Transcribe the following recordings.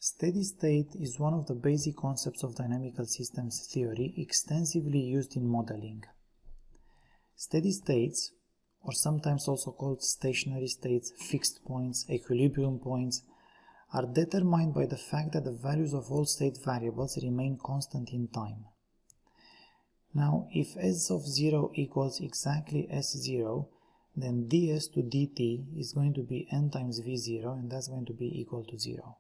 Steady state is one of the basic concepts of dynamical systems theory extensively used in modeling. Steady states, or sometimes also called stationary states, fixed points, equilibrium points, are determined by the fact that the values of all state variables remain constant in time. Now, if s of 0 equals exactly s0, then ds to dt is going to be n times v0, and that's going to be equal to 0.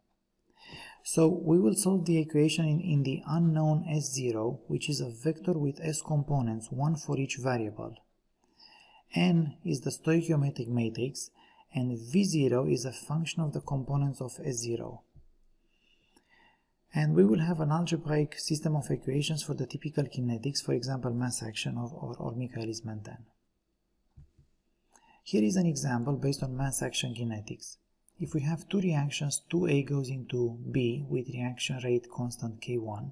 So we will solve the equation in the unknown s0, which is a vector with s components, one for each variable. N is the stoichiometric matrix, and v0 is a function of the components of s0. And we will have an algebraic system of equations for the typical kinetics, for example mass action or Michaelis-Menten. Here is an example based on mass action kinetics. If we have two reactions, 2A goes into B with reaction rate constant K1,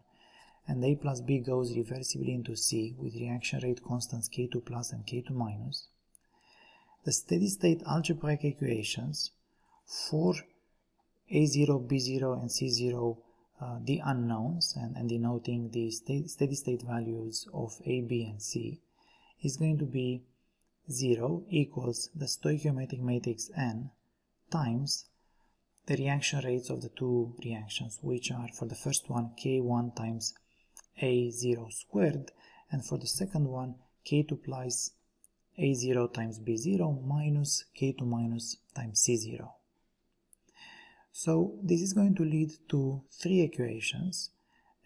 and A plus B goes reversibly into C with reaction rate constants K2 plus and K2 minus, the steady state algebraic equations for A0, B0 and C0, the unknowns, and denoting the steady state values of A, B and C, is going to be 0 equals the stoichiometric matrix N times the reaction rates of the two reactions, which are for the first one K1 times A0 squared, and for the second one K2 plus A0 times B0 minus K2 minus times C0. So this is going to lead to three equations,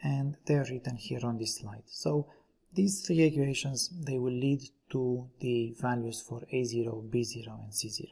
and they are written here on this slide. So these three equations, they will lead to the values for A0, B0 and C0.